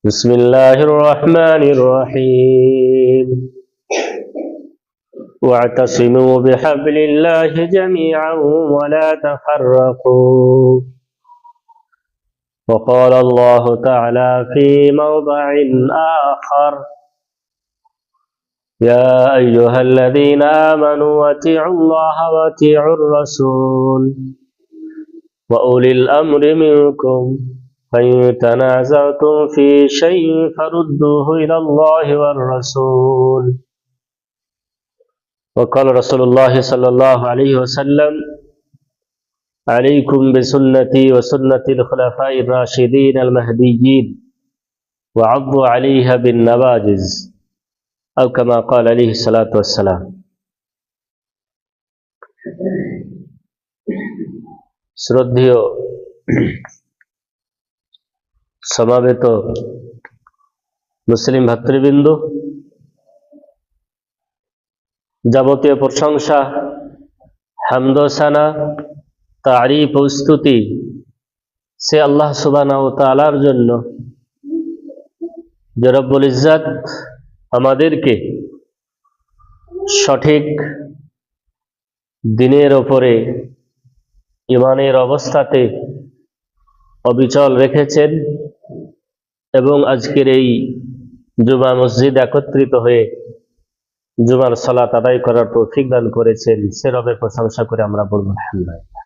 بسم الله الرحمن الرحيم واعتصموا بحبل الله جميعا ولا تفرقوا وقال الله تعالى في موضع آخر يا أيها الذين آمنوا أطيعوا الله وأطيعوا الرسول وأولي الأمر منكم فإن تنازعتم في شيء فردوه إلى الله والرسول وقال رسول الله صلى الله عليه وسلم عليكم بسنتي وسنة الخلفاء الراشدين المهديين وعضوا عليها بالنواجذ أو كما قال عليه الصلاة والسلام শ্রদ্ধেয় সমাবেত মুসলিম ভাতৃবৃন্দ, যাবতীয় প্রশংসা, হামদ ও সানা, তারিফ ও স্তুতি সে আল্লাহ সুবহানাহু ওয়া তাআলার জন্য যে রব্বুল ইজ্জত আমাদেরকে সঠিক দিনের ওপরে ঈমানের অবস্থাতে অবিচল রেখেছেন এবং আজকের এই জুমা মসজিদ একত্রিত হয়ে জুমার সালাত আদায় করার তৌফিক দান করেছেন। সে রবের প্রশংসা করে আমরা বলবো আলহামদুলিল্লাহ।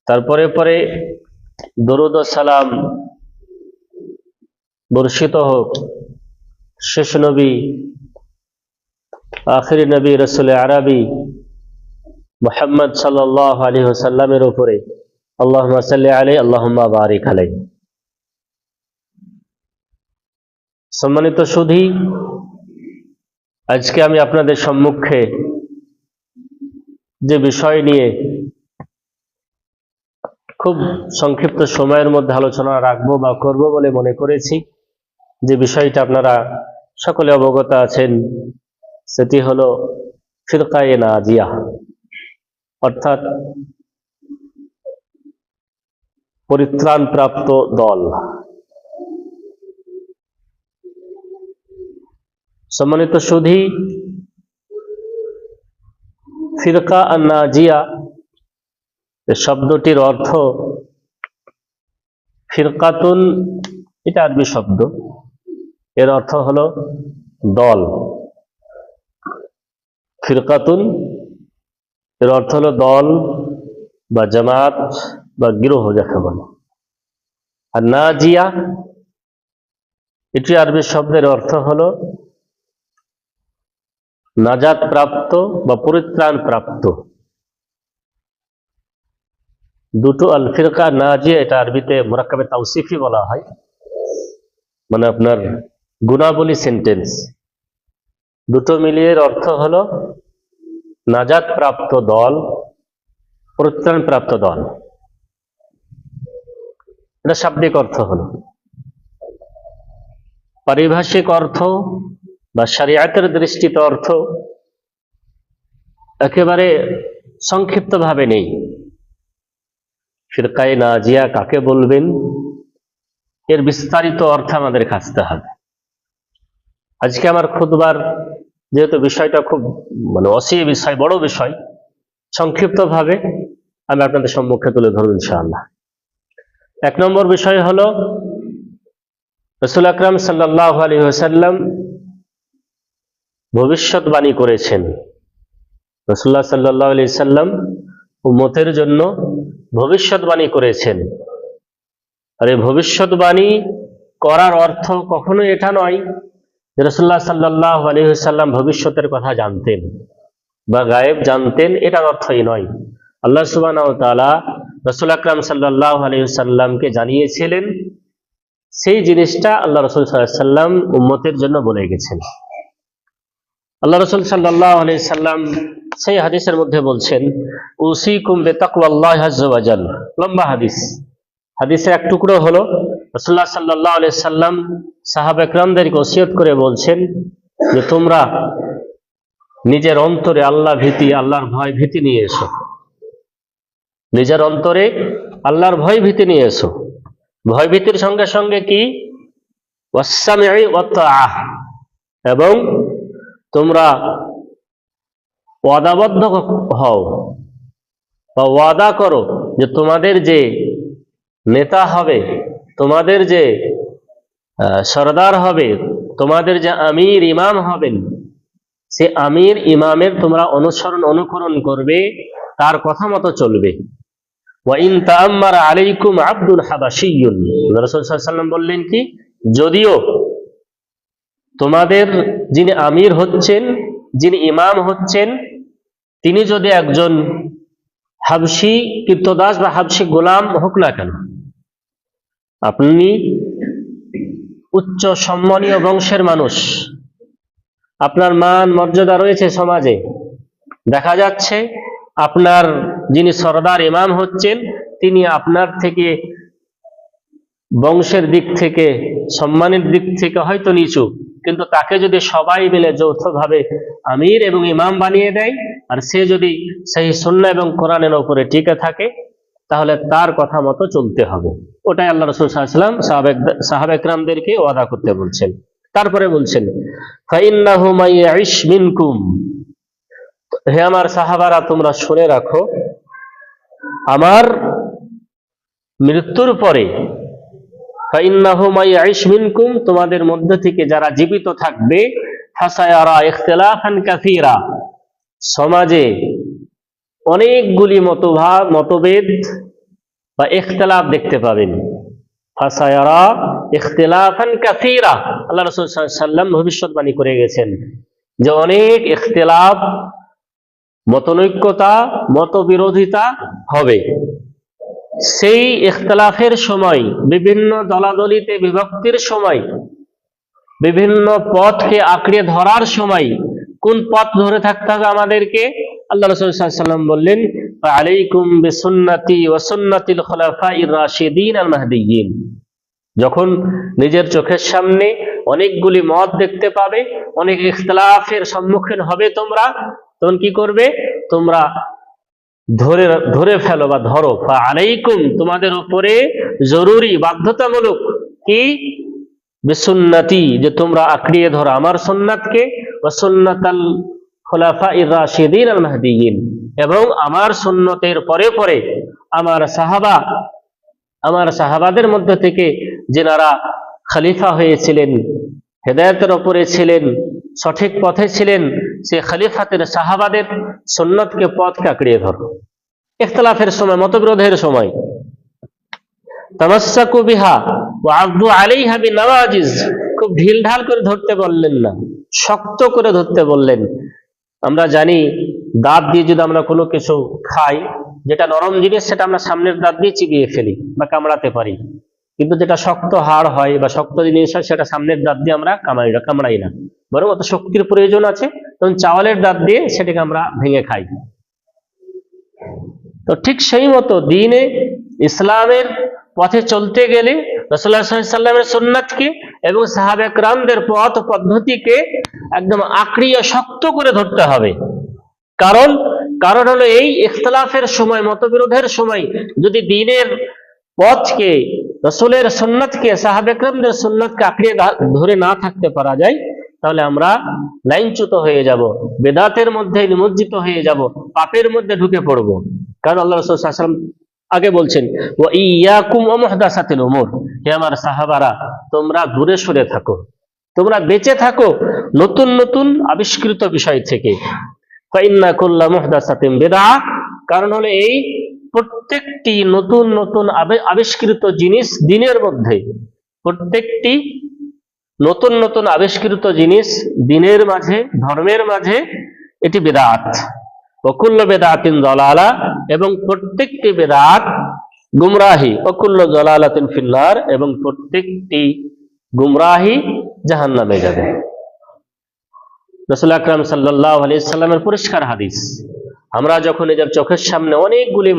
তারপরে পরে দরুদ ও সালাম বর্ষিত হোক শেষ নবী আখিরি নবী রাসূল আরবি মুহাম্মদ সাল্লাল্লাহু আলাইহি ওয়াসাল্লামের উপরে। আল্লাহুম্মা সাল্লি আলাইহি আল্লাহুম্মা বারিক আলাইহি। সম্মানিত সুধী, আজকে আমি আপনাদের সম্মুখে যে বিষয় নিয়ে খুব সংক্ষিপ্ত সময়ের মধ্যে আলোচনা রাখবো বা করব বলে মনে করেছি, যে বিষয়টা আপনারা সকলে অবগত আছেন, সেটি হলো ফিরকায়ে নাজিয়া, অর্থাৎ পরিত্রাণপ্রাপ্ত দল। সম্মানিত সুধী, ফিরকা আর নাজিয়া শব্দটির অর্থ ফিরকাতুন, এটা আরবি শব্দ, এর অর্থ হলো দল। ফিরকাতুন এর অর্থ হলো দল বা জামাত বা গিরোহ যাকে বলে। আর নাজিয়া এটি আরবি শব্দের অর্থ হলো নাজাত প্রাপ্ত বা পরিত্রাণ প্রাপ্ত। দুটো আল ফিরকা নাজিয়া, এটা আরবিতে মুরাক্কাবে তাওসিফি বলা হয়, মানে আপনার গুণাবলী সেন্টেন্স। দুটো মিলিয়ে অর্থ হলো নাজাত প্রাপ্ত দল, পরিত্রাণ প্রাপ্ত দল। এটা শাব্দিক অর্থ হলো। পারিভাষিক অর্থ বা শরিয়াতের দৃষ্টিতে অর্থ একেবারে সংক্ষিপ্ত ভাবে নেই। ফিরকায়ে নাজিয়া কাকে বলবেন, এর বিস্তারিত অর্থ আমাদের খুঁজতে হবে। আজকে আমার খুতবার যেহেতু বিষয়টা খুব অসীম বিষয়, বড় বিষয়, সংক্ষিপ্ত ভাবে আমি আপনাদের সম্মুখে তুলে ধরব ইনশাআল্লাহ। এক নম্বর বিষয় হলো রাসূল আকরাম সাল্লাল্লাহু আলাইহি ওয়াসাল্লাম ভবিষ্যৎবাণী করেছেন। রাসূলুল্লাহ সাল্লাল্লাহু আলাইহি ওয়াসাল্লাম উম্মতের জন্য ভবিষ্যৎবাণী করেছেন। আর এই ভবিষ্যৎবাণী করার অর্থ কখনো এটা নয় যে রাসূলুল্লাহ সাল্লাল্লাহু আলাইহি ওয়াসাল্লাম ভবিষ্যতের কথা জানতেন বা গায়েব জানতেন, এটার অর্থই নয়। আল্লাহ সুবহানাহু ওয়া তাআলা রাসূল আকরাম সাল্লাল্লাহু আলাইহি ওয়াসাল্লামকে জানিয়েছিলেন, সেই জিনিসটা আল্লাহ রাসূল সাল্লাল্লাহু আলাইহি ওয়াসাল্লাম উম্মতের জন্য বলে গেছেন। আল্লাহ রাসূল সাল্লাল্লাহু আলাইহি ওয়াসাল্লাম সেই হাদিসের মধ্যে বলছেন, উসিকুম বিতাকওয়াল্লাহি আযজা ওয়া জাল্লা। লম্বা হাদিস, হাদিসের এক টুকরো হলো রাসূলুল্লাহ সাল্লাল্লাহু আলাইহি ওয়াসাল্লাম সাহাবা একরামদেরকে ওসিয়ত করে বলছেন যে তোমরা নিজের অন্তরে আল্লাহ ভীতি, আল্লাহর ভয় ভীতি নিয়ে এসো। নিজের অন্তরে আল্লাহর ভয় ভীতি নিয়ে এসো। ভয়ভীতির সঙ্গে সঙ্গে কি ওয়াসসামি'i ওয়াত-তাআহ, এবং তোমরা ওয়াদাবদ্ধ হও বা ওয়াদা করো যে তোমাদের যে নেতা হবে, তোমাদের যে সরদার হবে, তোমাদের যে আমির ইমাম হবেন, সে আমির ইমামের তোমরা অনুকরণ করবে, তার কথা মতো চলবে। ওয়া ইন তাআম্মারা আলাইকুম আবদুল হাবাশিয়্যুন, রাসূল সাল্লাল্লাহু আলাইহি ওয়াসাল্লাম বললেন কি, যদিও তোমাদের যিনি আমির হচ্ছেন, যিনি ইমাম হচ্ছেন, তিনি যদি একজন হাবশি কৃতদাস বা হাবশি গোলাম হোক না কেন, আপনি উচ্চ সম্মানীয় বংশের মানুষ, আপনার মান মর্যাদা রয়েছে সমাজে, দেখা যাচ্ছে আপনার যিনি সরদার ইমাম হচ্ছেন তিনি আপনার থেকে বংশের দিক থেকে, সম্মানের দিক থেকে হয়তো নিচু, কিন্তু তাকে যদি সবাই মিলে যৌথভাবে আমির এবং ইমাম বানিয়ে দেয়, আর সে যদি সেই সুন্নাহ এবং কোরআনের উপরে টিকে থাকে, তাহলে তার কথা মতো চলতে হবে। ওটাই আল্লাহ রাসূল সাল্লাল্লাহু আলাইহি ওয়াসাল্লাম সাহাবা একরামদেরকে ওয়াদা করতে বলছেন। তারপরে বলছেন ফাইন্নাহু মাইয়াইশ মিনকুম, হে আমার সাহাবারা তোমরা শুনে রাখো, আমার মৃত্যুর পরে ফাইন্নাহু মাইয়াইশ মিনকুম, তোমাদের মধ্য থেকে যারা জীবিত থাকবে, ফাসায়ারা ইখতিলাফান কাসীরা, সমাজে অনেকগুলি মতভেদ বা ইখতিলাফ দেখতে পাবেন। ফাসায়ারা ইখতিলাফান কাসীরা, আল্লাহ রাসূল সাল্লাল্লাহু আলাইহি ওয়াসাল্লাম ভবিষ্যৎবাণী করে গেছেন যে অনেক ইখতিলাফ, মতনৈক্যতা, মতবিরোধিতা হবে। সেই ইখতিলাফের সময়, বিভিন্ন দলাদলিতে বিভক্তির সময়, বিভিন্ন পথকে আঁকড়ে ধরার সময় কোন পথ ধরে থাকতে হবে আমাদেরকে? আল্লাহ রাসূল সাল্লাল্লাহু আলাইহি ওয়াসাল্লাম বললেন আলাইকুম বিসুন্নতি ওয়া সুন্নাতিল খুলাফাইর রাশিদিন আল মাহদিয়্যিন। যখন নিজের চোখের সামনে অনেকগুলি মত দেখতে পাবে, অনেক ইখতিলাফের সম্মুখীন হবে তোমরা, তখন কি করবে? তোমরা ধরে ফেলো বা ধরো, আলাইকুম তোমাদের উপরে জরুরি বাধ্যতামূলক কি? বিসুন্নতি, যে তোমরা আঁকড়িয়ে ধরো আমার সুন্নাতকে, ওয়া সুন্নাতাল খুলাফাইর রাশিদিন আল মাহদিয়্যিন, এবং আমার সুন্নতের পরে পরে আমার সাহাবাদের মধ্যে থেকে যেনারা খলিফা হয়েছিলেন, হেদায়েতের উপরে ছিলেন, সঠিক পথে ছিলেন, সে খলিফাতের সাহাবাদের সুন্নতকে, পথকে আঁকড়িয়ে ধরো। ইখতিলাফের সময়, মতবিরোধের সময় তামাসসাকু বিহা ওয়া আযু আলাইহা বিনাওয়াজিজ, খুব ঢিলঢাল করে ধরতে বললেন না, শক্ত করে ধরতে বললেন। আমরা জানি দাঁত দিয়ে যদি আমরা কোনো কিছু খাই, যেটা নরম জিনিস সেটা আমরা সামনের দাঁত দিয়ে চিবিয়ে ফেলি বা কামড়াতে পারি, কিন্তু যেটা শক্ত হাড় হয় বা শক্ত জিনিস হয় সেটা সামনের দাঁত দিয়ে আমরা কামড়াই না, বরং অত শক্তির প্রয়োজন আছে, তখন চাওয়ালের দাঁত দিয়ে সেটাকে আমরা ভেঙে খাই। তো ঠিক সেই মতো দ্বীনে ইসলামের পথে চলতে গেলে রাসূলুল্লাহ সাল্লাল্লাহু আলাইহি ওয়াসাল্লামের সুন্নাতকে এবং সাহাবা একরামদের পথ পদ্ধতিকে একদম আঁকড়িয়ে শক্ত করে ধরতে হবে। কারণ হলো এই ইখতিলাফের সময়, মতবিরোধের সময় যদি দ্বীনের পথকে, রাসূলের সুন্নাতকে, সাহাবা একরামদের সুন্নাতকে আঁকড়িয়ে ধরে না থাকতে পারা যায়, তাহলে আমরা লাইনচ্যুত হয়ে যাব, বেদাতের মধ্যে নিমজ্জিত হয়ে যাব, পাপের মধ্যে ঢুকে পড়ব। কারণ আল্লাহ রাসূল সাল্লাল্লাহু আলাইহি ওয়াসাল্লাম আগে বলছেন ওয়া ইয়াকুম ওয়া মুহদাসাতিল উমুর, হে আমার সাহাবারা তোমরা দূরে সরে থাকো, তোমরা বেঁচে থাকো নতুন নতুন আবিষ্কৃত বিষয় থেকে। ফাইন্না কুল্লা মুহদাসাতিন বিদআহ, কারণ হলো এই প্রত্যেকটি নতুন নতুন আবিষ্কৃত জিনিস দ্বীনের মধ্যে, প্রত্যেকটি নতুন নতুন আবিষ্কৃত জিনিস দ্বীনের মাঝে, ধর্মের মাঝে এটি বিদআত। ওয়া কুল্লু বিদআতিন যালালা, এবং প্রত্যেকটি বিদআত গুমরাহি। ওয়া কুল্লু যালালাতিন ফিন্নার, এবং প্রত্যেকটি গুমরাহি জাহান্নামে যাবে। রাসূল আকরাম সাল্লাল্লাহু আলাইহি সাল্লামের পরিষ্কার হাদিস। আমরা যখন নিজের চোখের সামনে অনেকগুলি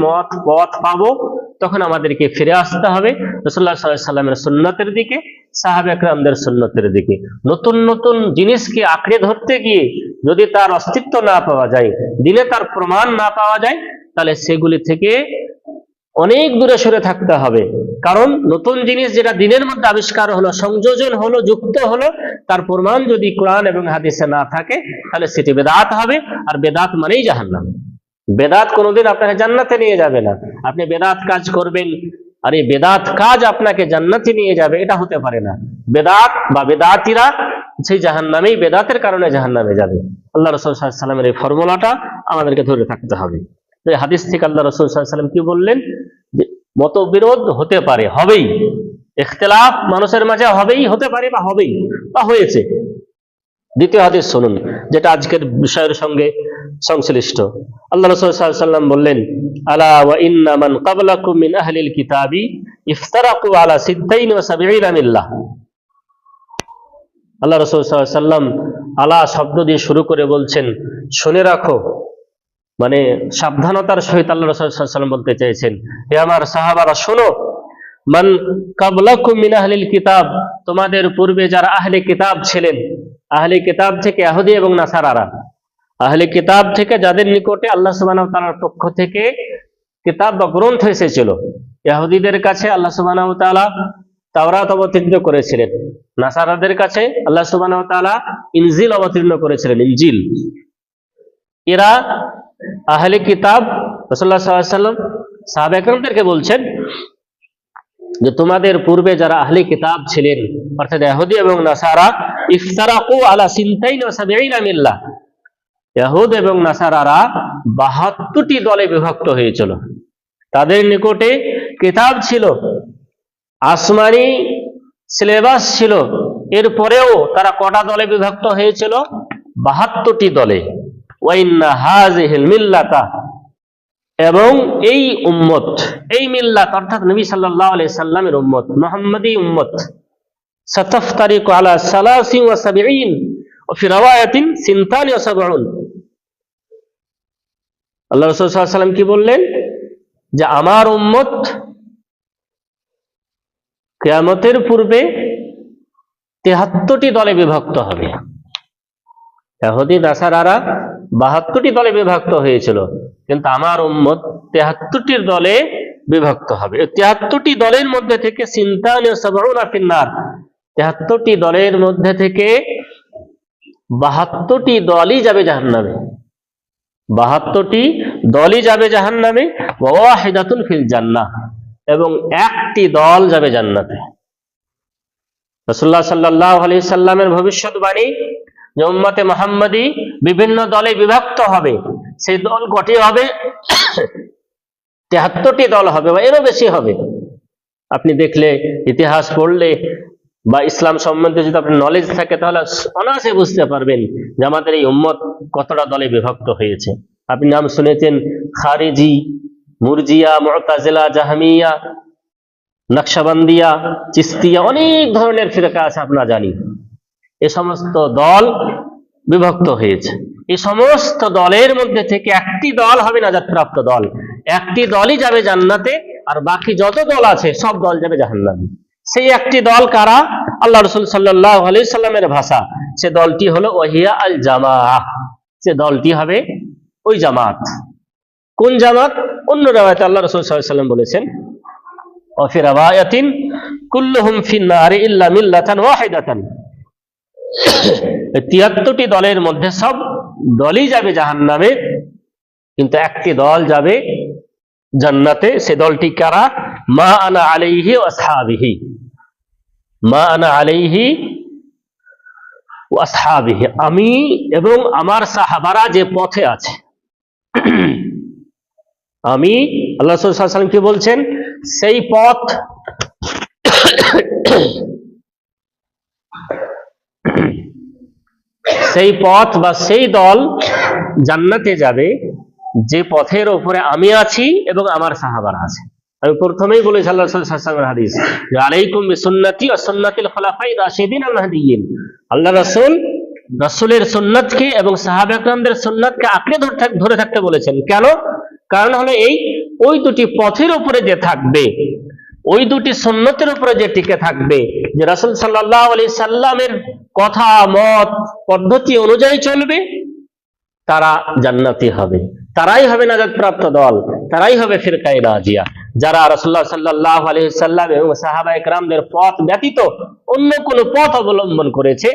পথ পাবো, তখন আমাদেরকে ফিরে আসতে হবে রাসূলুল্লাহ সাল্লাল্লাহু আলাইহি সাল্লামের সুন্নতের দিকে, সাহাবা একরামদের সুন্নতের দিকে। নতুন নতুন জিনিসকে আঁকড়ে ধরতে গিয়ে যদি তার অস্তিত্ব না পাওয়া যায়, দিনে তার প্রমাণ না পাওয়া যায়, তাহলে সেগুলি থেকে অনেক দূরে সরে থাকতে হবে। কারণ নতুন জিনিস যেটা দিনের মধ্যে আবিষ্কার হলো, সংযোজন হলো, যুক্ত হলো, তার প্রমাণ যদি কোরআন এবং হাদিসে না থাকে তাহলে সেটি বেদাত হবে, আর বেদাত মানেই জাহান্নাম। বেদাত কোনোদিন আপনাকে জান্নাতে নিয়ে যাবে না। আপনি বেদাত কাজ করবেন আর এই বেদাত কাজ আপনাকে জান্নাতে নিয়ে যাবে, এটা হতে পারে না। বেদাত বা বেদাতিরা সেই জাহান্নামেই, বেদাতের কারণে জাহান্নামে যাবে। আল্লাহ রাসূল সাল্লাল্লাহু আলাইহি ওয়াসাল্লামের এই ফর্মুলাটা আমাদেরকে ধরে থাকতে হবে। এই হাদিস থেকে আল্লাহ রাসূল সাল্লাল্লাহু আলাইহি ওয়াসাল্লাম কি বললেন, যে মতবিরোধ হতে পারে, হবেই, ইখতিলাফ মানুষের মাঝে হবেই, হতে পারে বা হবেই বা হয়েছে। দ্বিতীয় হাদিস শুনুন, যেটা আজকের বিষয়ের সঙ্গে সংশ্লিষ্ট। আল্লাহ রাসূল সাল্লাল্লাহু আলাইহি ওয়াসাল্লাম বললেন, আলা ওয়া ইন্না মান ক্বাবলাকুম মিন আহলিল কিতাবি ইফতারাকু আলা 76 মিল্লাহ। আল্লাহ রাসূল সাল্লাল্লাহু আলাইহি ওয়াসাল্লাম আলা শব্দ দিয়ে শুরু করে বলছেন, শুনে রাখো, মানে সাবধানতার সহিত আল্লাহ রাসূল সাল্লাল্লাহু আলাইহি ওয়াসাল্লাম বলতে চাইছেন, হে আমার সাহাবারা শোনো, মান ক্বাবলাকুম মিন আহলিল কিতাব, তোমাদের পূর্বে যারা আহলে কিতাব ছিলেন, আহলে কিতাব থেকে ইহুদি এবং নাসারারা, আহলে কিতাব থেকে যাদের নিকটে আল্লাহ সুবহানাহু ওয়া তাআলার পক্ষ থেকে কিতাব বা গ্রন্থ এসেছিল। ইহুদিদের কাছে আল্লাহ সুবহানাহু ওয়া তাআলা তাওরাত অবতীর্ণ করেছিলেন, নাসারাদের কাছে আল্লাহ সুবহানাহু ওয়া তাআলা ইনজিল অবতীর্ণ করেছিলেন, ইনজিল। এরা আহলে কিতাব রাসূলুল্লাহ সাল্লাল্লাহু আলাইহি ওয়াসাল্লাম সাহাবায়ে কেরামদেরকে বলছেন যে তোমাদের পূর্বে যারা আহলে কিতাব ছিলেন, অর্থাৎ ইহুদি এবং নাসারা, ইফতারাকু আলা 72 মিল্লাহ, ইহুদ এবং নাসারারা 72টি দলে বিভক্ত হয়েছিল। তাদের নিকটে কিতাব ছিল, আসমানি সিলেবাস ছিল, এরপরেও তারা কটা দলে বিভক্ত হয়েছিল? 72টি দলে। ওয়া ইন্না হাযিহিল মিল্লাতা, এবং এই উম্মত, এই মিল্লাত অর্থাৎ নবী সাল্লাল্লাহু আলাইহি সাল্লামের উম্মত, মুহাম্মাদি উম্মত, সাতাফতারিকু আলা 73 ওয়া ফি রাওয়ায়াতিন 72। আল্লাহ রাসূল সাল্লাল্লাহু আলাইহি সাল্লাম কি বললেন, যে আমার উম্মত কিয়ামতের পূর্বে 73টি দলে বিভক্ত হবে। ইহুদি নাসারারা 72টি দলে বিভক্ত হয়েছিল, কিন্তু আমার উম্মত 73টি দলে বিভক্ত হবে। 73টি দলের মধ্যে থেকে 73 ফিন্নার, 73টি দলের মধ্যে থেকে 72টি দলই যাবে জাহান্নামে, 72টি দলই যাবে জাহান্নামে। ওয়া ওয়াহিদাতুন ফিল জান্নাহ, এবং একটি দল যাবে জান্নাতে। রাসূলুল্লাহ সাল্লাল্লাহু আলাইহি সাল্লামের ভবিষ্যৎবাণী যে উম্মতে মুহাম্মাদি বিভিন্ন দলে বিভক্ত হবে, সেই দল কটি হবে? 73টি দল হবে বা এরও বেশি হবে। আপনি দেখলে, ইতিহাস পড়লে বা ইসলাম সম্বন্ধে যদি আপনার নলেজ থাকে, তাহলে অনায়াসে বুঝতে পারবেন যে আমাদের এই উম্মত কতটা দলে বিভক্ত হয়েছে। আপনি নাম শুনেছেন খারিজি, মুরজিয়া, মুতাজিলা, জাহমিয়া, নকশবন্দিয়া, চিস্তিয়া, অনেক ধরনের ফিরকা আছে আপনারা জানি। এ সমস্ত দল বিভক্ত হয়েছে। এই সমস্ত দলের মধ্যে থেকে একটি দল হবে নাজাতপ্রাপ্ত দল, একটি দলই যাবে জান্নাতে, আর বাকি যত দল আছে সব দল যাবে জাহান্নামে। সেই একটি দল কারা? আল্লাহ রাসূল সাল্লাল্লাহু আলাইহি সাল্লামের ভাষা, সে দলটি হলো ওয়াহিয়া আল জামাআহ, সে দলটি হবে ওই জামাত। কোন জামাত? অন্য রাওয়ায়াতে আল্লাহ রাসূল সাল্লাল্লাহু আলাইহি সাল্লাম বলেছেন, ওয়া ফি রাওয়ায়াতিন কুল্লুহুম ফিন নারি ইল্লা মিল্লাতান ওয়াহিদাতান। 73টি দলের মধ্যে সব দলই যাবে জাহান্নামে, কিন্তু একটি দল যাবে জান্নাতে। সে দলটি কারা? মা আনা আলাইহি ওয়া আসহাবিহি, মা আনা আলাইহি ওয়া আসহাবিহি, আমি এবং আমার সাহাবারা যে পথে আছে। আমি, আল্লাহ রাসূল সাল্লাল্লাহু আলাইহি ওয়াসাল্লাম কি বলছেন? সেই পথ, সেই পথ বা সেই দল জান্নাতে যাবে যে পথের উপরে আমি আছি এবং আমার সাহাবারা আছে। আমি প্রথমেই বলেছি আল্লাহ রাসূল সাল্লাল্লাহু আলাইহি ওয়াসাল্লামের হাদিস, যে আলাইকুম বিসুন্নতি ওয়া সুন্নাতিল খুলাফাই রাশিদিন আল মাহদিয়িন। আল্লাহ রাসূলের সুন্নাতকে এবং সাহাবা একরামদের সুন্নাতকে আঁকড়ে ধরে থাকতে বলেছেন। কেন? কারণ হলো এই, ওই দুটি পথের উপরে যে থাকবে, ওই দুটি সুন্নতের উপরে যে টিকে থাকবে, যে রাসূল সাল্লাল্লাহু আলাইহি সাল্লামের কথা, মত, পদ্ধতি অনুযায়ী চলবে, তারা জান্নাতি হবে, তারাই হবে নাজাত প্রাপ্ত দল, তারাই হবে ফিরকায়ে নাজিয়া। যারা রাসূলুল্লাহ সাল্লাল্লাহু আলাইহি সাল্লাম এবং সাহাবায়ে কেরামদের পথ ব্যতীত অন্য কোনো পথ অবলম্বন করেছে,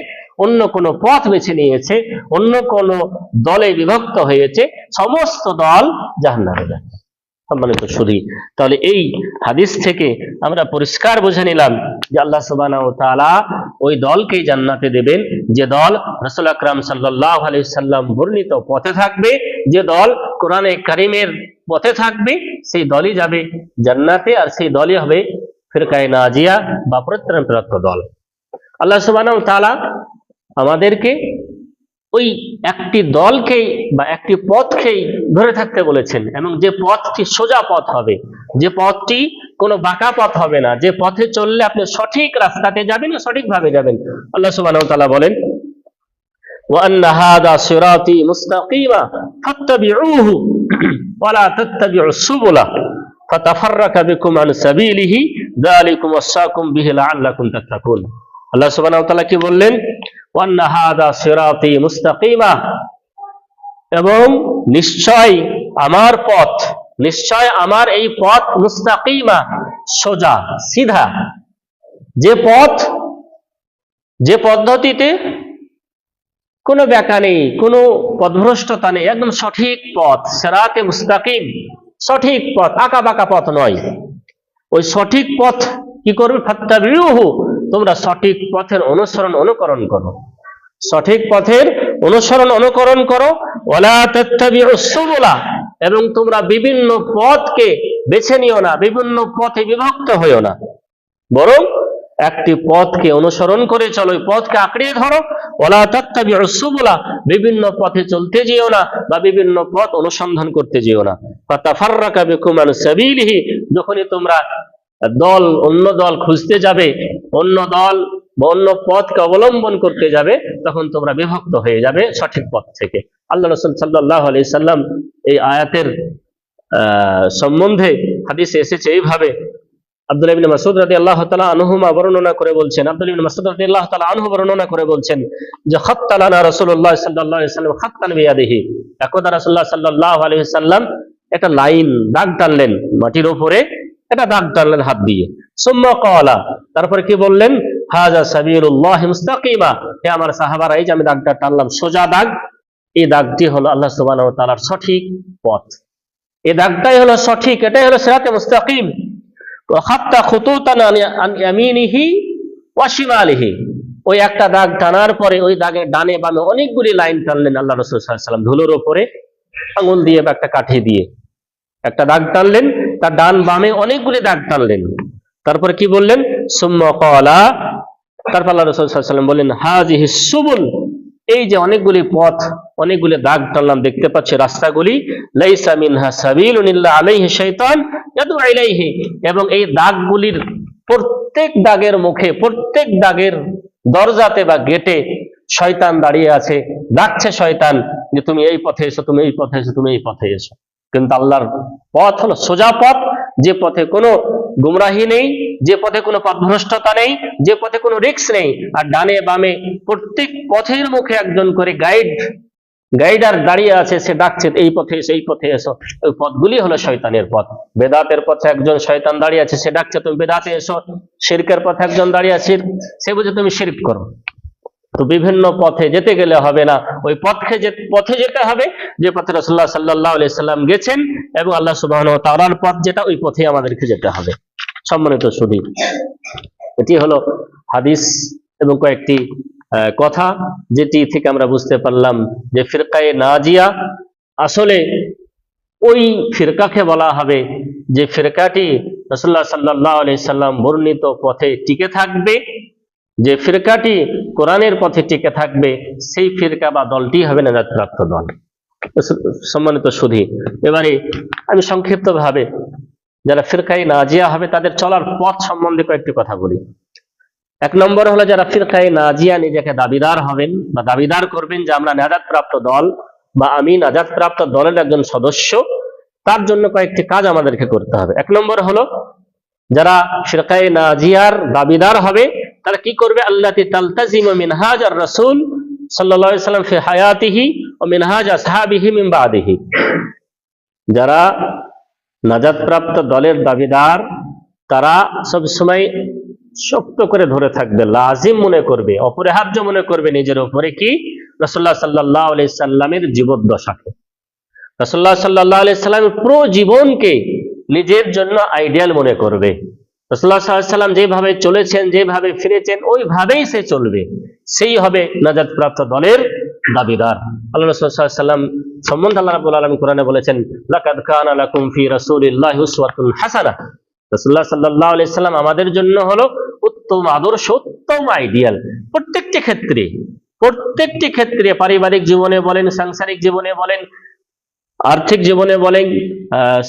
অন্য কোনো পথ বেছে নিয়েছে, অন্য কোনো দলে বিভক্ত হয়েছে, সমস্ত দল জাহান্নামে যাবে। সম্মানিত সুধী, তাহলে এই হাদিস থেকে আমরা পরিষ্কার বুঝে নিলাম যে আল্লাহ সুবহানাহু ওয়া তাআলা ওই দলকেই জান্নাতে দেবেন যে দল রাসূল আকরাম সাল্লাল্লাহু আলাইহি সাল্লাম বর্ণিত পথে থাকবে, যে দল কোরআনে কারীমের পথে থাকবে, সেই দলই যাবে জান্নাতে, আর সেই দলই হবে ফিরকায়ে নাজিয়া বা পরিত্রাণপ্রাপ্ত দল। আল্লাহ সুবহানাহু ওয়া তাআলা আমাদেরকে ওই একটি দলকেই বা একটি পথকেই ধরে থাকতে বলেছেন, এবং যে পথটি সোজা পথ হবে, যে পথটি কোনো বাঁকা পথ হবে না, যে পথে চললে আপনি সঠিক রাস্তাতে যাবেন, সঠিকভাবে যাবেন। আল্লাহ সুবহানাহু ওয়া তাআলা বলেন, ওয়া আন্না হাযা সিরাতী মুস্তাকিমা ফাত্তাবিউহু ওয়া লা তাত্তাবিউস সুবুলা ফাতাফাররাকা বিকুম আন সাবিলিহি যালিকুম ওয়াসাকুম বিহি লাআল্লাকুম তাত্তাকুন। আল্লাহ সুবহানাহু ওয়া তাআলা কি বললেন? ওয়া আন্না হাযা সিরাতী মুস্তাকিমা, এবং নিশ্চয় আমার পথ, নিশ্চয় আমার এই পথ মুস্তাকিমা, সোজা সিধা, যে পথ, যে পদ্ধতিতে কোনো ব্যাকা নেই, কোনো পথভ্রষ্টতা নেই, একদম সঠিক পথ, সিরাতে মুস্তাকিম, সঠিক পথ, আঁকা বাঁকা পথ নয়। ওই সঠিক পথ কি করবে? ফাত্তাবিউহু, তোমরা সঠিক পথের অনুসরণ অনুকরণ করো, সঠিক পথের অনুসরণ অনুকরণ করো। ওয়ালা তাত্তাবিউস সুবুলা, এবং তোমরা বিভিন্ন পথকে বেছে নিও না, বিভিন্ন পথে বিভক্ত হইও না, বরং একটি পথকে অনুসরণ করে চলো, ওই পথকে আঁকড়িয়ে ধরো। ওয়ালা তাত্তাবিউস সুবুলা, বিভিন্ন পথে চলতে যেও না বা বিভিন্ন পথ অনুসন্ধান করতে যেও না। ফাতাফাররাকা বিকুম আন সাবিলিহি, যখনই তোমরা দল, অন্য দল খুঁজতে যাবে, অন্য দল বা অন্য পথকে অবলম্বন করতে যাবে, তখন তোমরা বিভক্ত হয়ে যাবে সঠিক পথ থেকে। আল্লাহ রাসূল সাল্লাল্লাহু আলাইহি সাল্লাম এই আয়াতের সম্বন্ধে হাদিসে এসেছে এইভাবে, আব্দুল্লাহ ইবনে মাসউদ রাদিয়াল্লাহু তাআলা আনহুমা বর্ণনা করে বলছেন, আব্দুল্লাহ ইবনে মাসউদ রাদিয়াল্লাহু তাআলা আনহু বর্ণনা করে বলছেন যে খাত্তা লানা রাসূলুল্লাহ সাল্লাল্লাহু আলাইহি সাল্লাম খাত্তান বিয়াদিহি, একদা রাসূলুল্লাহ সাল্লাল্লাহু আলাইহি সাল্লাম একটা লাইন, দাগ টানলেন মাটির উপরে, এটা দাগ টানলেন হাত দিয়ে। সুম্মা ক্বালা, তারপরে কি বললেন? হাযা সাবিলুল্লাহি মুস্তাকিমা, হে আমার সাহাবারা, এই যে আমি দাগটা টানলাম সোজা দাগ, এই দাগটি হলো আল্লাহ সুবহানাহু ওয়া তাআলার সঠিক পথ, এই দাগটাই হলো সঠিক, এটাই হলো সিরাতে মুস্তাকিম। ওয়া খাত্তা খুতুতান আন ইয়ামিনিহি ওয়া শিমালিহি, ওই একটা দাগ টানার পরে ওই দাগের ডানে বামে অনেকগুলি লাইন টানলেন আল্লাহ রাসূল সাল্লাল্লাহু আলাইহি ওয়াসাল্লাম, ধুলোর উপরে আঙুল দিয়ে বা একটা কাঠি দিয়ে একটা দাগ টানলেন, তার ডান বামে অনেকগুলি দাগ টানলেন। তারপরে কি বললেন? সুম্মা ক্বালা, তারপর আল্লাহ রাসূল সাল্লাল্লাহু আলাইহি ওয়াসাল্লাম বললেন, হাযিহিস সুবুল, এই যে অনেকগুলি পথ, অনেকগুলি দাগ টানলাম, দেখতে পাচ্ছি রাস্তাগুলি, লাইসা মিনহা সাবিলুন ইল্লা আলাইহি শাইতান ইয়াদউ ইলাইহি, এবং এই দাগগুলির প্রত্যেক দাগের মুখে, প্রত্যেক দাগের দরজাতে বা গেটে শয়তান দাঁড়িয়ে আছে, ডাকছে শয়তান যে তুমি এই পথে এসো, তুমি এই পথে এসো, তুমি এই পথে এসো। কিন্তু আল্লাহর পথ হলো সোজা পথ, যে পথে কোনো গুমরাহি নেই, যে পথে কোনো পথভ্রষ্টতা নেই, যে পথে কোনো রিস্ক নেই। আর ডানে বামে প্রত্যেক পথের মুখে একজন করে গাইডার দাঁড়িয়ে আছে, সে ডাকছে এই পথে এসো, এই পথে এসো। ওই পথগুলি হলো শয়তানের পথ। বেদাতের পথে একজন শয়তান দাঁড়িয়ে আছে, সে ডাকছে তুমি বেদাতে এসো। শিরকের পথে একজন দাঁড়িয়ে আছে, সে বুঝে তুমি শিরক করো। তো বিভিন্ন পথে যেতে গেলে হবে না, ওই পথে যেতে হবে যে পথে রাসূলুল্লাহ সাল্লাল্লাহু আলাইহি সাল্লাম গেছেন, এবং আল্লাহ সুবহানাহু ওয়া তাআলার পথ যেটা, ওই পথে আমাদেরকে যেতে হবে। সম্মানিত সুধী, এটি হলো হাদিস এবং কয়েকটি কথা, যেটি থেকে আমরা বুঝতে পারলাম যে ফিরকায়ে নাজিয়া আসলে ওই ফিরকাকে বলা হবে যে ফিরকাটি রাসূলুল্লাহ সাল্লাল্লাহু আলাইহি সাল্লাম বর্ণিত পথে টিকে থাকবে, যে ফিরকাটি কোরআনের পথে টিকে থাকবে, সেই ফিরকা বা দলটি হবে নাজাতপ্রাপ্ত দল। সম্মানিত সুধী, এবারে আমি সংক্ষিপ্ত ভাবে যারা ফিরকায়ে নাজিয়া হবে তাদের চলার পথ সম্বন্ধে কয়েকটি কথা বলি। এক নম্বর হলো, যারা ফিরকায়ে নাজিয়া নিজেকে দাবিদার হবেন বা দাবিদার করবেন যে আমরা নাজাতপ্রাপ্ত দল বা আমি নাজাতপ্রাপ্ত দলের একজন সদস্য, তার জন্য কয়েকটি কাজ আমাদেরকে করতে হবে। এক নম্বর হলো, যারা ফিরকায়ে নাজিয়ার দাবিদার হবে তারা কি করবে? আল্লাতি তালতাজিমু মিনহাজ আর রাসূল সাল্লাল্লাহু আলাইহি ওয়াসাল্লাম ফি হায়াতিহি ওয়া মিনহাজ আসহাবিহি মিন বাদিহি, যারা নাজাতপ্রাপ্ত দলের দাবিদার তারা সবসময় শক্ত করে ধরে থাকবে, লাজিম মনে করবে, অপরিহার্য মনে করবে নিজের উপরে কি রাসূলুল্লাহ সাল্লাল্লাহু আলাইহি সাল্লামের জীবদ্দশাকে, রাসূলুল্লাহ সাল্লাল্লাহু আলাইহি সাল্লামের পুরো জীবনকে নিজের জন্য আইডিয়াল মনে করবে। রাসূলুল্লাহ সাল্লাল্লাহু আলাইহি সাল্লাম যেভাবে চলেছেন, যেভাবে ফিরেছেন, ওইভাবেই সে চলবে, সেই হবে নাজাতপ্রাপ্ত দলের দাবিদার। আল্লাহ রাসূল সাল্লাল্লাহু আলাইহি সাল্লাম সম্বন্ধে আল্লাহ রাব্বুল আলামিন কোরআনে বলেছেন, লাকাদ কানা লাকুম ফি রাসূলিল্লাহি উসওয়াতুন হাসানাহ। রাসূলুল্লাহ সাল্লাল্লাহু আলাইহি সাল্লাম আমাদের জন্য হলো উত্তম আদর্শ, উত্তম আইডিয়াল। প্রত্যেকটি ক্ষেত্রে পারিবারিক জীবনে বলেন, সাংসারিক জীবনে বলেন, আর্থিক জীবনে বলেন,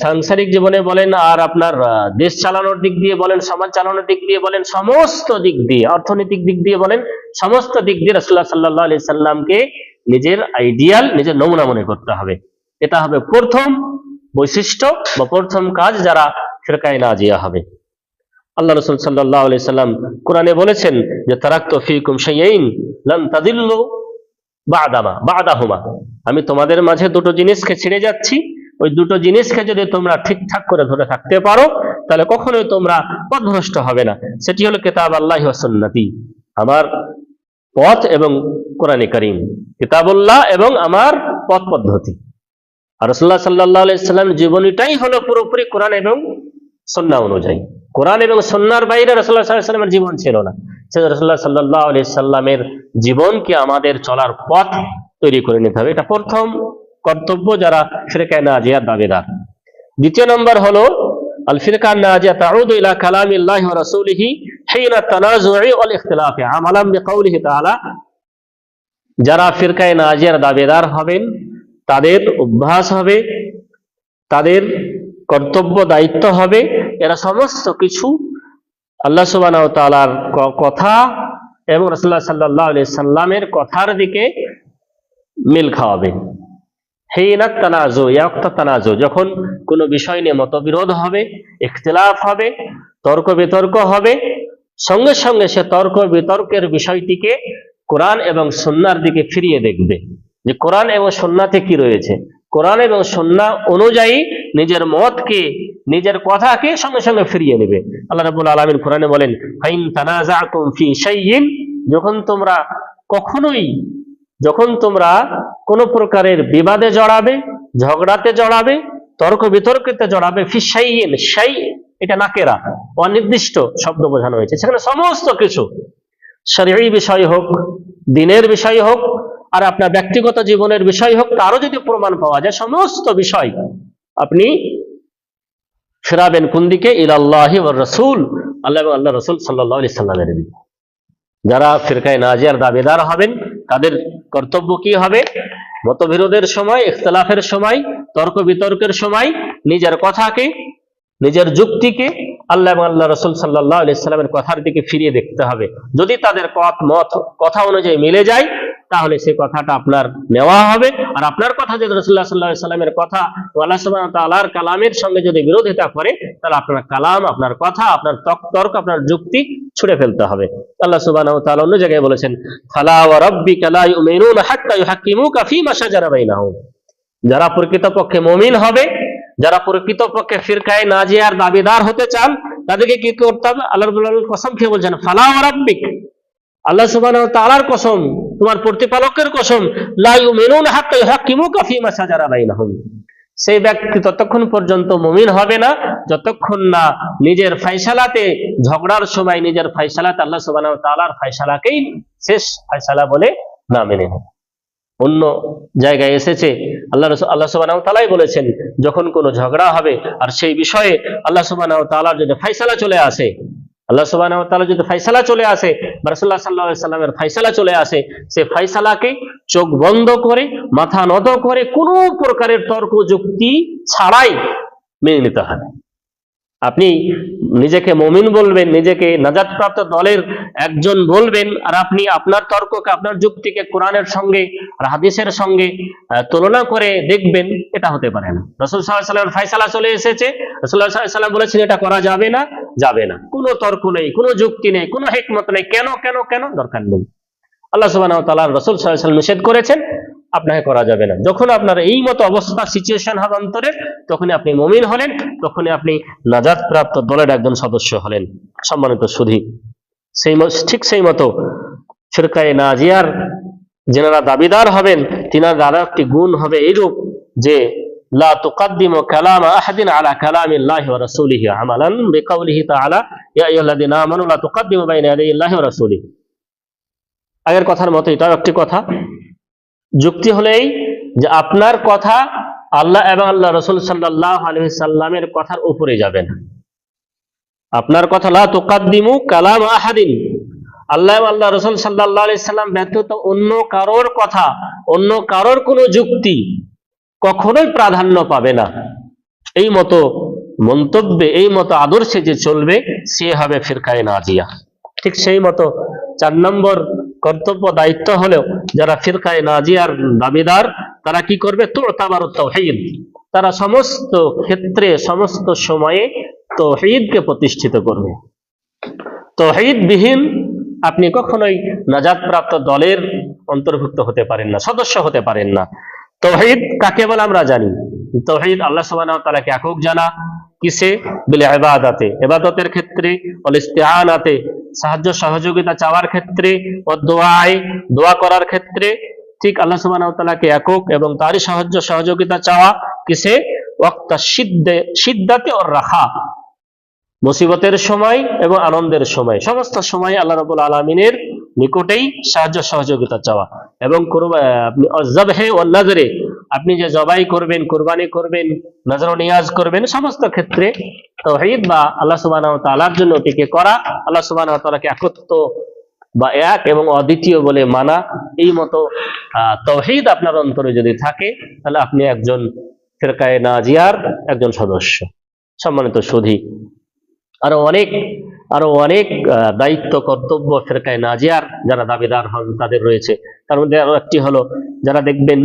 সাংসারিক জীবনে বলেন, আর আপনার দেশ চালানোর দিক দিয়ে বলেন, সমাজ চালানোর দিক দিয়ে বলেন, সমস্ত দিক দিয়ে, অর্থনৈতিক দিক দিয়ে বলেন, সমস্ত দিক দিয়ে রাসূলুল্লাহ সাল্লাল্লাহু আলাইহি সাল্লামকে নিজের আইডিয়াল, নিজের নমুনা মনে করতে হবে। এটা হবে প্রথম বৈশিষ্ট্য বা প্রথম কাজ যারা ফিরকায়ে নাজিয়া হবে। আল্লাহ রাসূল সাল্লাল্লাহু আলাইহি সাল্লাম কোরআনে বলেছেন যে তারাকতু ফীকুম শাইইন লান তাদিল্লু বা'দাহুমা, আমি তোমাদের মাঝে দুটো জিনিসকে ছেড়ে যাচ্ছি, ওই দুটো জিনিসকে যদি তোমরা ঠিকঠাক করে ধরে থাকতে পারো তাহলে কখনোই তোমরা পথভ্রষ্ট হবে না। সেটি হলো কিতাব আল্লাহি ওয়া সুন্নতি, আমার পথ এবং কোরআনে কারীম, কিতাবুল্লাহ এবং আমার পথ পদ্ধতি। আর রাসূলুল্লাহ সাল্লাল্লাহু আলাইহি সাল্লাম জীবনীটাই হলো পুরোপুরি কোরআন এবং সুন্নাহ অনুযায়ী। কোরআন এবং সুন্নাহর বাইরে রাসূলুল্লাহ সাল্লাল্লাহু আলাইহি সাল্লামের জীবন ছিল না। সে রাসূলুল্লাহ সাল্লাল্লাহু আলাইহি সাল্লামের জীবনকে আমাদের চলার পথ তৈরি করে নিতে হবে। এটা প্রথম কর্তব্য যারা ফিরকায়ে নাজিয়ার দাবিদার। দ্বিতীয় নম্বর হলো আল ফিরকা নাজিয়া তাউদু ইলা কালামিল্লাহি ওয়া রাসূলিহি হিনা তানাজুই ওয়াল ইখতিলাফি আমালাম বিকাউলিহি তাআলা। যারা ফিরকায়ে নাজিয়ার দাবিদার হবেন তাদের অভ্যাস হবে, তাদের কর্তব্য দায়িত্ব হবে, এরা সমস্ত কিছু আল্লাহ সুবহানাহু ওয়া তাআলার কথা এবং রাসূলুল্লাহ সাল্লাল্লাহু আলাইহি সাল্লামের কথার দিকে মিল খাওয়াবে। হিনাত তানাজু, ইয়াক্তা তানাজু, যখন কোনো বিষয় নিয়ে মতবিরোধ হবে, ইখতিলাফ হবে, তর্ক বিতর্ক হবে, সঙ্গে সঙ্গে সে তর্ক বিতর্কের বিষয়টিকে কোরআন এবং সুন্নাহর দিকে ফিরিয়ে দেখবে যে কোরআন এবং সুন্নাহতে কি রয়েছে। কোরআন এবং সুন্নাহ অনুযায়ী নিজের মতকে, নিজের কথাকে সঙ্গে সঙ্গে ফিরিয়ে নেবে। আল্লাহ রাব্বুল আলামিন কোরআনে বলেন, ফাইন তানাজাতুম ফি শাইইন, যখন তোমরা কোনো প্রকারের বিবাদে জড়াবে, ঝগড়াতে জড়াবে, তর্ক বিতর্কিতে জড়াবে, ফি শাইইন, শাই এটা নাকেরা, অনির্দিষ্ট শব্দ বোঝানো হয়েছে, সেখানে সমস্ত কিছু শরঈ বিষয় হোক, দ্বীনের বিষয় হোক, আর আপনার ব্যক্তিগত জীবনের বিষয় হোক, তারও যদি প্রমাণ পাওয়া যায়, সমস্ত বিষয় আপনি ফেরাবেন কোন দিকে? ইলাল্লাহি ওয়ার রাসূল, আল্লাহ এবং আল্লাহ রাসূল সাল্লাল্লাহু আলাইহি সাল্লামের দিকে। যারা ফিরকায়ে নাজিয়ার দাবিদার হবেন তাদের কর্তব্য কি হবে? মতবিরোধের সময়, ইখতিলাফের সময়, তর্ক বিতর্কের সময় নিজের কথাকে, নিজের যুক্তিকে আল্লাহ এবং আল্লাহ রাসূল সাল্লাল্লাহু আলাইহি সাল্লামের কথার দিকে ফিরিয়ে দেখতে হবে। যদি তাদের কথা অনুযায়ী মিলে যায় তাহলে সেই কথাটা আপনার নেওয়া হবে, আর আপনার কথা যদি রাসূলুল্লাহ সাল্লাল্লাহু আলাইহি সাল্লামের কথা আল্লাহ সুবহানাহু ওয়া তাআলার কালামের সঙ্গে যদি বিরোধিতা করে তাহলে আপনার কালাম, আপনার কথা, আপনার তর্ক, আপনার যুক্তি ছুঁড়ে ফেলতে হবে। আল্লাহ সুবহানাহু ওয়া তাআলা অন্য জায়গায় বলেছেন, ফালা ওয়া রাব্বিকা লা ইউমিনুনা হাত্তা ইউহাক্কিমুকা ফীমা শাজারা বাইনাহুম। যারা প্রকৃতপক্ষে মুমিন হবে, যারা প্রকৃতপক্ষে ফিরকায়ে নাজিয়ার দাবিদার হতে চান, তাদেরকে কি করতে হবে? আল্লাহ রাব্বুল আলামিন কসম খেয়ে বলছেন, ফালা ওয়া রাব্বিক, আল্লাহ সুবহানাহু ওয়া তাআলার কসম, তোমার প্রতিপালকের কসম, লা ইউমিনুনা হাত্তা ইউহাক্কিমুকা ফীমা শাজারা বাইনাহুম। সেই ব্যক্তি ততক্ষণ পর্যন্ত মুমিন হবে না যতক্ষণ না নিজের ফয়সালাতে, ঝগড়ার সময় নিজের ফয়সালাতে আল্লাহ সুবহানাহু ওয়া তাআলার ফয়সালাকেই শেষ ফয়সালা বলে না মেনে নেয়। অন্য জায়গায় এসেছে আল্লাহ সুবহানাহু ওয়া তাআলাই বলেছেন, যখন কোনো ঝগড়া হবে আর সেই বিষয়ে আল্লাহ সুবহানাহু ওয়া তাআলার যদি ফয়সালা চলে আসে, আল্লাহ সুবহানাহু ওয়া তাআলা যদি ফয়সালা চলে আসে বা রাসূলুল্লাহ সাল্লাল্লাহু আলাইহি সাল্লামের ফয়সালা চলে আসে, সে ফয়সালাকে চোখ বন্ধ করে, মাথা নত করে, কোনো প্রকারের তর্ক যুক্তি ছাড়াই মেনে নিতে হবে। আপনি নিজেকে মুমিন বলবেন, নিজেকে নাজাতপ্রাপ্ত দলের একজন বলবেন, আর আপনি আপনার তর্ককে, আপনার যুক্তিকে কোরআনের সঙ্গে আর হাদিসের সঙ্গে তুলনা করে দেখবেন, এটা হতে পারে না। রাসূল সাল্লাল্লাহু আলাইহি ওয়াসাল্লামের ফয়সালা চলে এসেছে, রাসূলুল্লাহ সাল্লাল্লাহু আলাইহি ওয়াসাল্লাম বলেছেন এটা করা যাবে না, যাবে না, কোনো তর্ক নেই, কোনো যুক্তি নেই, কোনো হিকমত নেই, কেন দরকার নেই। আল্লাহ সুবহানাহু ওয়া তাআলা রাসূল সাল্লাল্লাহু আলাইহি ওয়াসাল্লাম নিষেধ করেছেন, আপনাকে করা যাবে না। যখন আপনার এই মতো অবস্থা সিচুয়েশন হবে অন্তরের, তখনই আপনি মুমিন হলেন, তখনই আপনি নাজাত প্রাপ্ত দলের একজন সদস্য হলেন। সম্মানিত সুধী, ঠিক সেই মতো ফিরকায়ে নাজিয়ার যারা দাবিদার হবেন, তিনার আরো একটি গুণ হবে এইরূপ যে লা তুকাদ্দিমু কালামা আহাদিন আলা কালামিল্লাহি ওয়া রাসূলিহি আমালান বিকাউলিহি তাআলা ইয়া আইয়ুহাল্লাযীনা আমানু লা তুকাদ্দিমু বাইনা ইয়াদাইল্লাহি ওয়া রাসূলিহি। আগের কথার মতো এটাও একটি কথা। যুক্তি হলেই যে আপনার কথা আল্লাহ এবং আল্লাহ রাসূল সাল্লাল্লাহু আলাইহি সাল্লামের কথার উপরে যাবে না। আপনার কথা লা তুকাদ্দিমু কালাম আহাদিন, আল্লাহ এবং আল্লাহ রাসূল সাল্লাল্লাহু আলাইহি সাল্লাম ব্যতীত অন্য কারোর কথা, অন্য কারোর কোনো যুক্তি কখনোই প্রাধান্য পাবে না। এই মতো মন্তব্যে, এই মতো আদর্শে যে চলবে, সে হবে ফিরকায়ে নাজিয়া। ঠিক সেই মতো 4 নম্বর কর্তব্য দায়িত্ব হলো যারা ফিরকায়ে নাজিয়ার দাবিদার, তারা কি করবে? তুতাবারুত তাওহীদ, তারা সমস্ত ক্ষেত্রে সমস্ত সময়ে তাওহীদকে প্রতিষ্ঠিত করবে। তাওহীদ বিহীন আপনি কখনোই নাজাত প্রাপ্ত দলের অন্তর্ভুক্ত হতে পারেন না, সদস্য হতে পারেন না। তাওহীদ কাকে বলে আমরা জানি। তাওহীদ আল্লাহ সুবহানাহু ওয়া তাআলাকে একক জানা, কিসে? বিল ইবাদাতে, ইবাদতের ক্ষেত্রে, ওয়াল ইস্তিআনাতে, সাহায্য সহযোগিতা চাওয়ার ক্ষেত্রে, ও দোয়ায়, দোয়া করার ক্ষেত্রে। ঠিক আল্লাহ সুবহানাহু ওয়া তাআলাকে একক এবং তারই সাহায্য সহযোগিতা চাওয়া কিসে? ওয়াক্তা সিদ্দাতে ওর রাখা, মুসিবতের সময় এবং আনন্দের সময়, সমস্ত সময় আল্লাহ রাব্বুল আলামিনের নিকটেই সাহায্য সহযোগিতা চাওয়া। এবং যবহে ওয়ান নাযরে, আপনি যে জবাই করবেন, কুরবানি করবেন, নজর ও নিয়াজ করবেন, সমস্ত ক্ষেত্রে তাওহীদ বা আল্লাহ সুবহানাহু ওয়া তাআলার জন্য টিকে করা, আল্লাহ সুবহানাহু ওয়া তাআলাকে একত্ব বা এক এবং অদ্বিতীয় বলে মানা, এই মতো তাওহীদ আপনার অন্তরে যদি থাকে, তাহলে আপনি একজন ফিরকায়ে নাজিয়ার একজন সদস্য। সম্মানিত সুধী, আরো অনেক দায়িত্ব কর্তব্য ফিরকায়ে নাজিয়ার যারা দাবিদার হন তাদের রয়েছে। তার মধ্যে আরো একটি হলো, যারা দেখবেন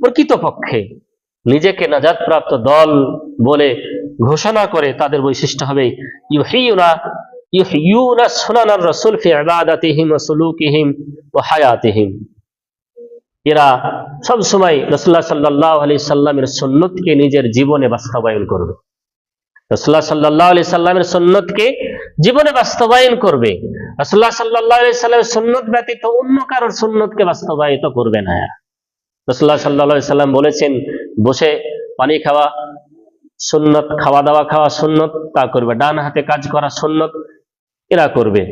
প্রকৃতপক্ষে নিজেকে নাজাত প্রাপ্ত দল বলে ঘোষণা করে, তাদের বৈশিষ্ট্য হবে ইউহিয়ুনা সুনানার রাসূল ফি ইবাদাতিহিম ওয়া সুলুকিহিম ওয়া হায়াতিহিম। এরা সব সময় রাসূলুল্লাহ সাল্লাল্লাহু আলাইহি সাল্লামের সুন্নতকে নিজের জীবনে বাস্তবায়ন করবে। রাসূলুল্লাহ সাল্লাল্লাহু আলাইহি সাল্লামের সুন্নতকে জীবনে বাস্তবায়ন করবে। রাসূলুল্লাহ সাল্লাল্লাহু আলাইহি সাল্লামের সুন্নত ব্যতীত অন্য কারোর সুন্নতকে বাস্তবায়িত করবে না। রাসূলুল্লাহ সাল্লাল্লাহু আলাইহি সাল্লাম বলেছেন, বসে পানি খাওয়া সুন্নত, খাওয়া দাওয়া খাওয়া সুন্নত, তা করবে। ডান হাতে কাজ করা সুন্নত, এরা করবে।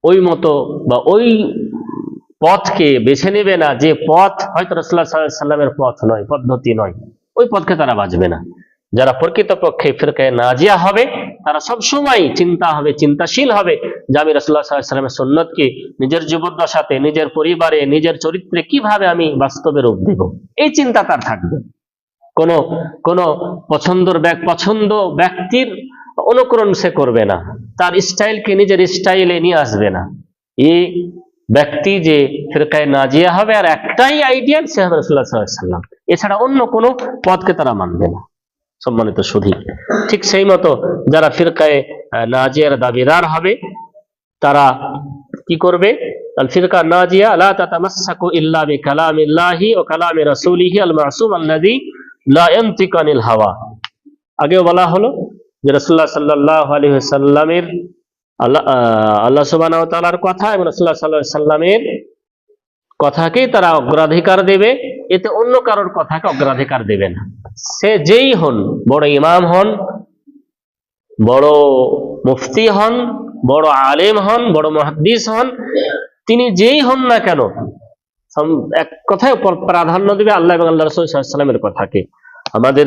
ওই মতো বা ওই পথকে বেছে নেবে না যে পথ হয়তো রাসূলুল্লাহ সাল্লাল্লাহু আলাইহি সাল্লামের পথ নয়, পদ্ধতি নয়, ওই পথকে তারা বাঁচবে না। যারা প্রকৃতপক্ষে ফিরকায়ে নাজিয়া হবে, তারা সব সময় চিন্তাশীল হবে যে আমি রাসূলুল্লাহ সাল্লাল্লাহু আলাইহি সাল্লামের সুন্নতকে নিজের জীবদ্দশাতে, নিজের পরিবারে, নিজের চরিত্রে কিভাবে আমি বাস্তবে রূপ দেব, এই চিন্তা তার থাকবে। কোন পছন্দ ব্যক্তির অনুকরণ সে করবে না, তার স্টাইলকে নিজের স্টাইলে নিয়ে আসবে না। এই ব্যক্তি যে ফিরকায়ে নাজিয়া হবে, আর একটাই আইডিয়াল, সে হবে রাসূলুল্লাহ সাল্লাল্লাহু আলাইহি সাল্লাম, এছাড়া অন্য কোনো পথকে তারা মানবে না। সম্মানিত সুধী, ঠিক সেই মতো যারা ফিরকায়ে নাজিয়ার দাবিদার হবে, তারা কি করবে? আল ফিরকা নাজিয়া লা তাতামাসসাকু ইল্লা বিকালামিল্লাহি ওয়া কালামি রাসূলিহি আল মাসুম আল্লাযী লা ইয়ানতিকু আনিল হাওয়া। আগেও বলা হলো যে রাসূলুল্লাহ সাল্লাল্লাহু আলাইহি ওয়াসাল্লামের আল্লাহ সুবহানাহু ওয়া তাআলার কথা এবং রাসূলুল্লাহ সাল্লাল্লাহু আলাইহি ওয়াসাল্লামের কথাকেই তারা অগ্রাধিকার দেবে, এতে অন্য কারোর কথাকে অগ্রাধিকার দেবে না। সে যেই হন, বড় ইমাম হন, বড় মুফতি হন, বড় আলেম হন, বড় মুহাদ্দিস হন, তিনি যেই হন না কেন, এক কথায় প্রাধান্য দেবে আল্লাহ এবং আল্লাহ রাসূল সাল্লাল্লাহু আলাইহি ওয়াসাল্লামের কথাকে। আমাদের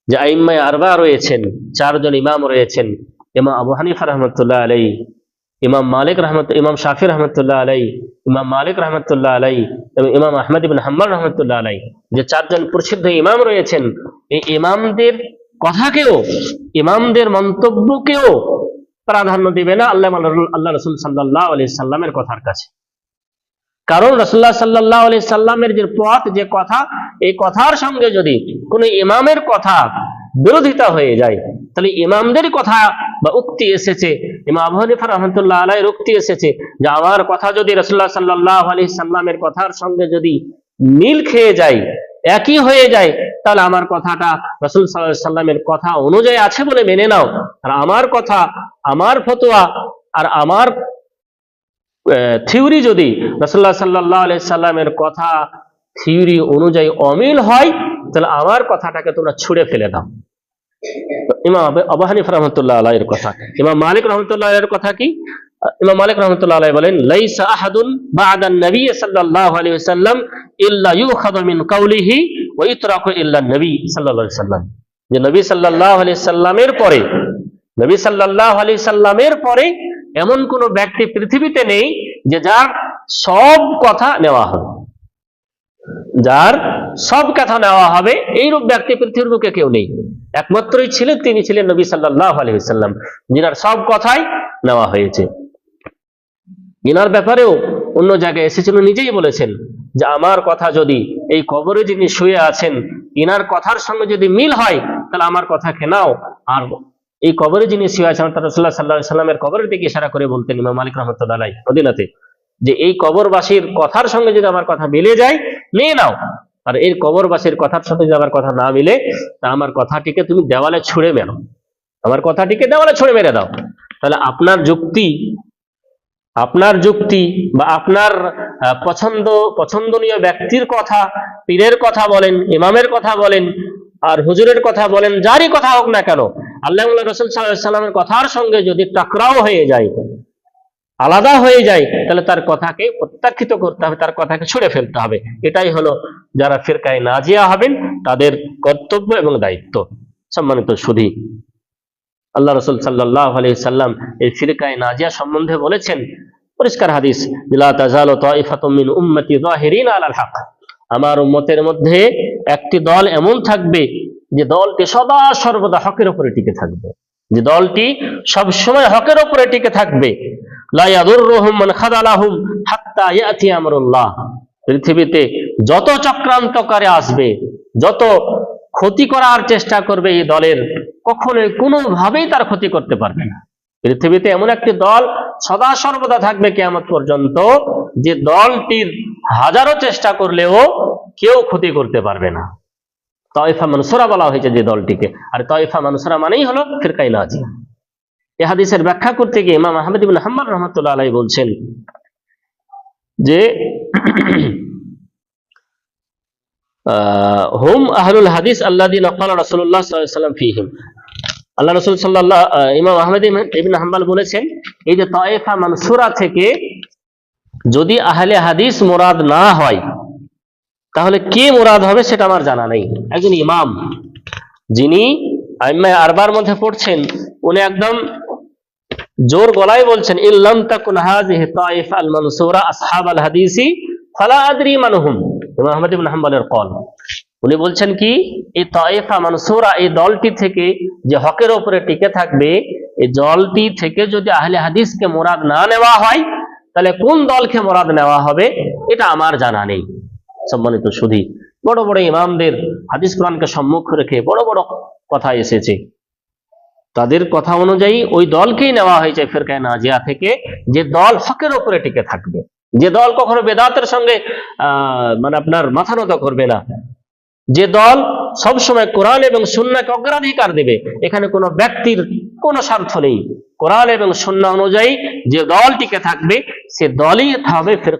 যে আইম্মায়ে আরবা রয়েছেন, 4 জন ইমাম রয়েছেন, ইমাম আবু হানিফা রাহমাতুল্লাহ আলাইহি, ইমাম শাফি রাহমাতুল্লাহ আলাইহি, ইমাম মালিক রাহমাতুল্লাহ আলাইহি এবং ইমাম আহমদ ইবনে হাম্বল রাহমাতুল্লাহ আলাইহি, যে 4 জন প্রসিদ্ধ ইমাম রয়েছেন, এই ইমামদের কথাকেও, ইমামদের মন্তব্যকেও প্রাধান্য দিবে না আল্লাহ রাসূল সাল্লাল্লাহু আলাইহি সাল্লামের কথার কাছে। কারণ রাসূলুল্লাহ সাল্লাল্লাহু আলাইহি সাল্লামের যে পথ, যে কথা, এই কথার সঙ্গে যদি কোনো ইমামের কথা বিরোধিতা হয়ে যায়, তাহলে ইমামদের কথা বা উক্তি এসেছে, ইমাম আবু হানিফা রাহমাতুল্লাহ আলাইহির উক্তি এসেছে যে আমার কথা যদি রাসূলুল্লাহ সাল্লাল্লাহু আলাইহি সাল্লামের কথার সঙ্গে যদি মিল খেয়ে যায়, একই হয়ে যায়, তাহলে আমার কথাটা রাসূল সাল্লাল্লাহু আলাইহি সাল্লামের কথা অনুযায়ী আছে বলে মেনে নাও। আর আমার কথা, আমার ফতোয়া আর আমার থিওরি যদি রাসূলুল্লাহ সাল্লাল্লাহু আলাইহি সাল্লামের কথা থিওরি অনুযায়ী অমিল হয়, তাহলে আমার কথাটাকে তোমরা ছুঁড়ে ফেলে দাও। ইমাম আবু হানিফা রাহমাতুল্লাহ আলাইহির কথা। ইমাম মালিক রাহমাতুল্লাহ আলাইহির কথা কি? ইমাম মালিক রাহমাতুল্লাহ আলাইহি বলেন, লাইসা আহাদুন বা'দা নবী সাল্লাল্লাহু আলাইহি ওয়াসাল্লাম ইল্লা ইউখাযু মিন কাওলিহি ওয়া ইতরাকু ইল্লা নবী সাল্লাল্লাহু আলাইহি ওয়াসাল্লাম। যে নবী সাল্লাল্লাহু আলাইহি সাল্লামের পরে, নবী সাল্লাল্লাহু আলাইহি সাল্লামের পরে এমন কোন ব্যক্তি পৃথিবীতে নেই যে যার সব কথা নেওয়া হবে, যার সব কথা নেওয়া হবে, এইরূপ ব্যক্তি পৃথিবীর বুকে কেউ নেই। একমাত্রই ছিলেন, তিনি ছিলেন নবী সাল্লাল্লাহু আলাইহি ওয়াসাল্লাম, যিনার সব কথাই নেওয়া হয়েছে। ইনার ব্যাপারেও অন্য জায়গায় এসেছিল, নিজেই বলেছেন যে আমার কথা যদি এই কবরে যিনি শুয়ে আছেন ইনার কথার সঙ্গে যদি মিল হয়, তাহলে আমার কথাকে নাও। আর এই কবরে যিনি শুয়ে আছেন রাসূলুল্লাহ সাল্লাল্লাহু আলাইহি সাল্লামের কবরের দিকে ইশারা করে বলতেন ইমাম মালিক রাহমাতুল্লাহ আলাইহি মদিনাতে, যে এই কবরবাসীর কথার সঙ্গে যদি আমার কথা মিলে যায় নিয়ে নাও, আর এই কবরবাসীর কথার সাথে যদি আমার কথা না মিলে, তা আমার কথাটিকে তুমি দেওয়ালে ছুঁড়ে মেরো, আমার কথাটিকে দেওয়ালে ছুঁড়ে মেরে দাও। তাহলে আপনার যুক্তি বা আপনার পছন্দনীয় ব্যক্তির কথা, পীরের কথা বলেন, ইমামের কথা বলেন, আর হুজুরের কথা বলেন, যারই কথা হোক না কেন, আল্লাহ রাসূল সাল্লাল্লাহু আলাইহি সাল্লামের কথার সঙ্গে যদি টাকরাও হয়ে যায়, আলাদা হয়ে যায়, তাহলে তার কথাকে প্রত্যাখ্যাত করতে হবে, তার কথাকে ছুঁড়ে ফেলতে হবে। এটাই হলো যারা ফিরকায়ে নাজিয়া হবেন তাদের কর্তব্য এবং দায়িত্ব। সম্মানিত সুধী, আল্লাহ রাসূল সাল্লাল্লাহু আলাইহি সাল্লাম এই ফিরকায়ে নাজিয়া সম্বন্ধে বলেছেন পরিষ্কার হাদিস, লা তাজালু তাইফাতুম মিন উম্মতি যাহিরিনা আলাল হক। আমার উম্মতের মধ্যে একটি দল এমন থাকবে যে দলটি সদা সর্বদা হকের উপরে টিকে থাকবে, যে দলটি সব সময় হকের উপরে টিকে থাকবে। লা ইয়াদুররুহুম মান খাযালাহুম হাত্তা ইয়াতি আমরুল্লাহ। পৃথিবীতে যত চক্রান্তকারী আসবে, যত ক্ষতি করার চেষ্টা করবে, এই দলের কখনোই কোনোভাবেই তার ক্ষতি করতে পারবে না। পৃথিবীতে এমন একটি দল সদা সর্বদা থাকবে কিয়ামত পর্যন্ত, যে দলটির হাজারো চেষ্টা করলেও কেউ ক্ষতি করতে পারবে না। তায়েফা মানসুরা বলা হয়েছে যে দলটিকে, আর তায়েফা মানসুরা মানেই হলো ফিরকায়ে নাজিয়া। এই হাদিসের ব্যাখ্যা করতে গিয়ে ইমাম আহমদ ইবনে হাম্বল রাহমাতুল্লাহ আলাইহি বলছেন যে হুম আহলুল হাদিস আল্লাযীনা ক্বালা রাসূলুল্লাহ সাল্লাল্লাহু আলাইহি ওয়াসাল্লাম ফীহিম। আল্লাহ রাসূল ইমাম আহমদ ইবনে হাম্বল বলেছেন, এই যে তায়েফা মানসুরা থেকে যদি আহলে হাদিস মুরাদ না হয়, তাহলে কে মুরাদ হবে সেটা আমার জানা নেই। একজন ইমাম যিনি আইম্মায়ে আরবার মধ্যে পড়ছেন, উনি একদম জোর গলায় বলছেন, ইল্লাম তাকুন হাযিহি তায়েফা আল মানসুরা আসহাবাল হাদিসি ফালা আদরি মানহুম। ইমাম আহমদ ইবনে হাম্বলের কল, উনি বলছেন কি, এই তায়েফা মানসুরা, এই দলটি থেকে যে হকের উপরে টিকে থাকবে, এই দলটি থেকে যদি আহলে হাদিসকে মুরাদ না নেওয়া হয়, তাহলে কোন দলকে মুরাদ নেওয়া হবে এটা আমার জানা নেই। সম্মানিত সুধী, বড় বড় ইমামদের হাদিস কোরআনকে সম্মুখ রেখে বড় বড় কথা এসেছে, তাদের কথা অনুযায়ী ওই দলকেই নেওয়া হয়েছে ফিরকায়ে নাজিয়া থেকে, যে দল হকের উপরে টিকে থাকবে, যে দল কখনো বেদাতের সঙ্গে মানে আপনার মাথা নত করবে না, যে দল সবসময় কোরআন এবং সুন্নাহকে অগ্রাধিকার দেবে। এখানে কোনো ব্যক্তির কোনো স্বার্থ নেই, কোরআন এবং সুন্নাহ অনুযায়ী যে দল টিকে থাকবে সে দলই হবে ফিরকা।